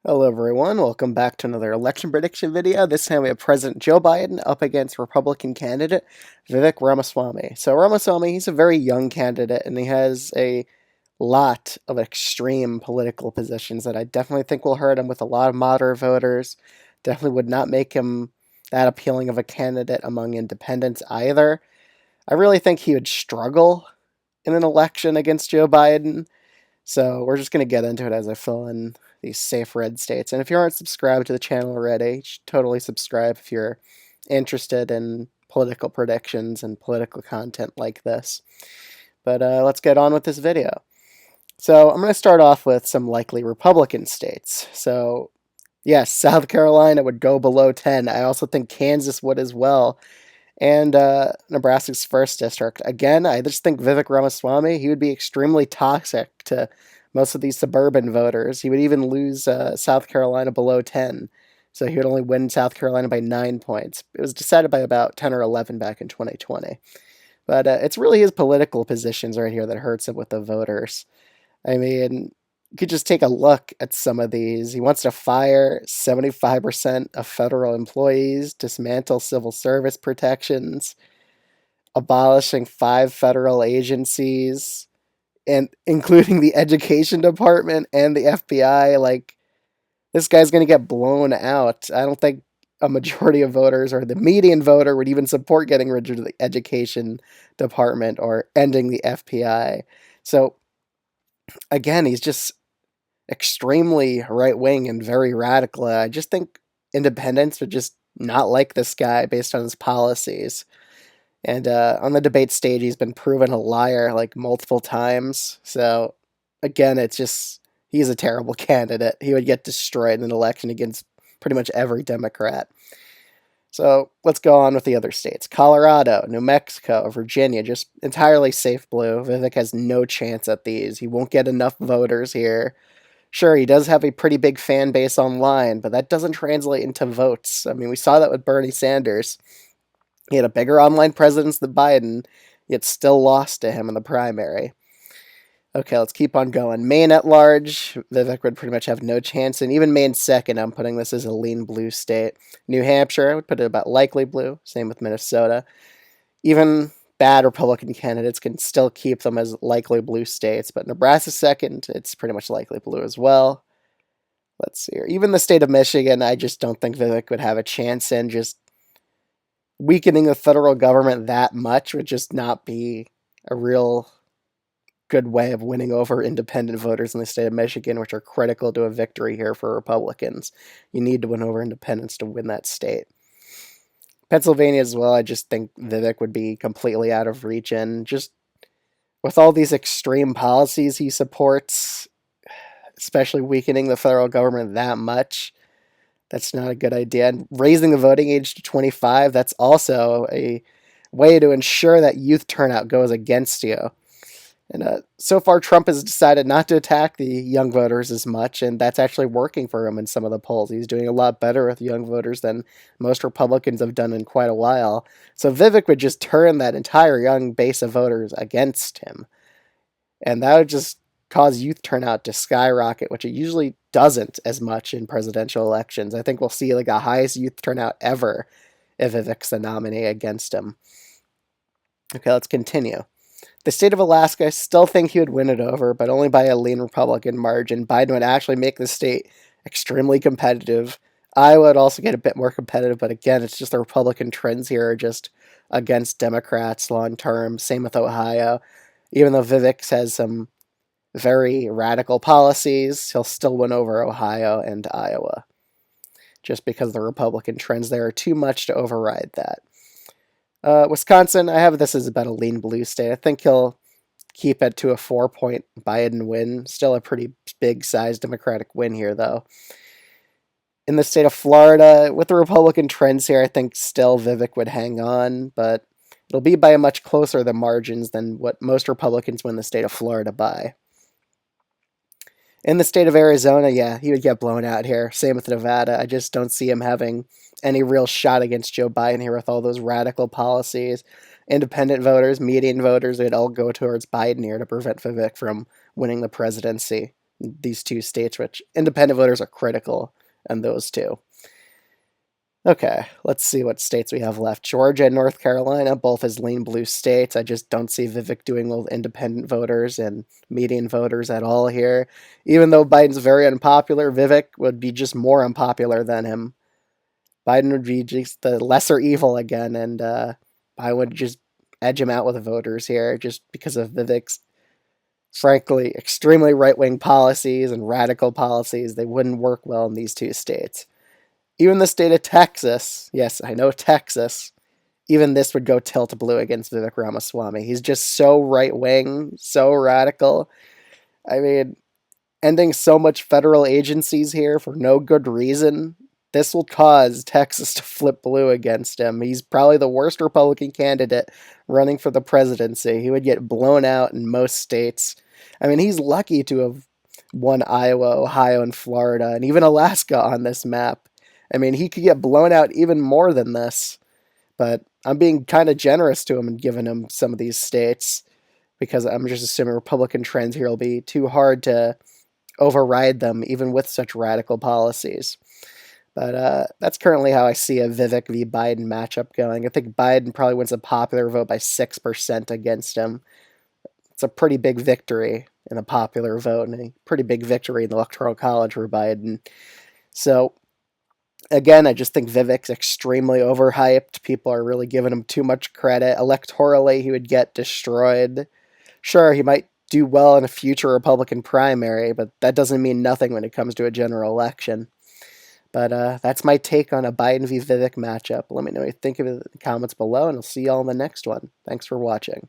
Hello everyone, welcome back to another election prediction video. This time we have President Joe Biden up against Republican candidate Vivek Ramaswamy. So Ramaswamy, he's a very young candidate and he has a lot of extreme political positions that I definitely think will hurt him with a lot of moderate voters. Definitely would not make him that appealing of a candidate among independents either. I really think he would struggle in an election against Joe Biden. So we're just going to get into it as I fill in these safe red states. And if you aren't subscribed to the channel already, you should totally subscribe if you're interested in political predictions and political content like this. But let's get on with this video. So I'm going to start off with some likely Republican states. So yes, South Carolina would go below 10. I also think Kansas would as well. And Nebraska's first district. Again, I just think Vivek Ramaswamy, he would be extremely toxic to most of these suburban voters. He would even lose South Carolina below 10. So he would only win South Carolina by 9 points. It was decided by about 10 or 11 back in 2020. But it's really his political positions right here that hurts him with the voters. I mean, you could just take a look at some of these. He wants to fire 75% of federal employees, dismantle civil service protections, abolishing 5 federal agencies, and including the education department and the FBI. Like, this guy's going to get blown out. I don't think a majority of voters or the median voter would even support getting rid of the education department or ending the FBI. So, again, he's just extremely right wing and very radical. I just think independents would just not like this guy based on his policies. And on the debate stage, he's been proven a liar like multiple times. So again, it's just he's a terrible candidate. He would get destroyed in an election against pretty much every Democrat. So let's go on with the other states. Colorado, New Mexico, Virginia, just entirely safe blue. Vivek has no chance at these. He won't get enough voters here. Sure, he does have a pretty big fan base online, but that doesn't translate into votes. I mean, we saw that with Bernie Sanders. He had a bigger online presence than Biden, yet still lost to him in the primary. Okay, let's keep on going. Maine at large, Vivek would pretty much have no chance, and even Maine second, I'm putting this as a lean blue state. New Hampshire, I would put it about likely blue, same with Minnesota. Even bad Republican candidates can still keep them as likely blue states, but Nebraska second, it's pretty much likely blue as well. Let's see here. Even the state of Michigan, I just don't think Vivek would have a chance in. Just weakening the federal government that much would just not be a real good way of winning over independent voters in the state of Michigan, which are critical to a victory here for Republicans. You need to win over independents to win that state. Pennsylvania as well, I just think Vivek would be completely out of reach, and just with all these extreme policies he supports, especially weakening the federal government that much, that's not a good idea. And raising the voting age to 25, that's also a way to ensure that youth turnout goes against you. And so far, Trump has decided not to attack the young voters as much, and that's actually working for him in some of the polls. He's doing a lot better with young voters than most Republicans have done in quite a while. So Vivek would just turn that entire young base of voters against him. And that would just cause youth turnout to skyrocket, which it usually doesn't as much in presidential elections. I think we'll see like the highest youth turnout ever if Vivek's the nominee against him. Okay, let's continue. The state of Alaska, I still think he would win it over, but only by a lean Republican margin. Biden would actually make the state extremely competitive. Iowa would also get a bit more competitive, but again, it's just the Republican trends here are just against Democrats long term. Same with Ohio. Even though Vivek has some very radical policies, he'll still win over Ohio and Iowa, just because the Republican trends there are too much to override that. Wisconsin, I have this as about a lean blue state. I think he'll keep it to a 4-point Biden win. Still a pretty big size Democratic win here, though. In the state of Florida, with the Republican trends here, I think still Vivek would hang on, but it'll be by a much closer the margins than what most Republicans win the state of Florida by. In the state of Arizona, yeah, he would get blown out here. Same with Nevada. I just don't see him having any real shot against Joe Biden here with all those radical policies. Independent voters, median voters, they'd all go towards Biden here to prevent Vivek from winning the presidency. these two states, which independent voters are critical in those two. Okay, let's see what states we have left. Georgia and North Carolina, both as lean blue states. I just don't see Vivek doing well with independent voters and median voters at all here. Even though Biden's very unpopular, Vivek would be just more unpopular than him. Biden would be just the lesser evil again, and I would just edge him out with the voters here just because of Vivek's, frankly, extremely right wing policies and radical policies. They wouldn't work well in these two states. Even the state of Texas, yes, I know Texas, even this would go tilt blue against Vivek Ramaswamy. He's just so right wing, so radical. I mean, ending so much federal agencies here for no good reason. This will cause Texas to flip blue against him. He's probably the worst Republican candidate running for the presidency. He would get blown out in most states. I mean, he's lucky to have won Iowa, Ohio, and Florida, and even Alaska on this map. I mean, he could get blown out even more than this, but I'm being kind of generous to him and giving him some of these states because I'm just assuming Republican trends here will be too hard to override them, even with such radical policies. But that's currently how I see a Vivek v. Biden matchup going. I think Biden probably wins a popular vote by 6% against him. It's a pretty big victory in a popular vote and a pretty big victory in the Electoral College for Biden. So, again, I just think Vivek's extremely overhyped. People are really giving him too much credit. Electorally, he would get destroyed. Sure, he might do well in a future Republican primary, but that doesn't mean nothing when it comes to a general election. But that's my take on a Biden v. Vivek matchup. Let me know what you think of it in the comments below, and I'll see you all in the next one. Thanks for watching.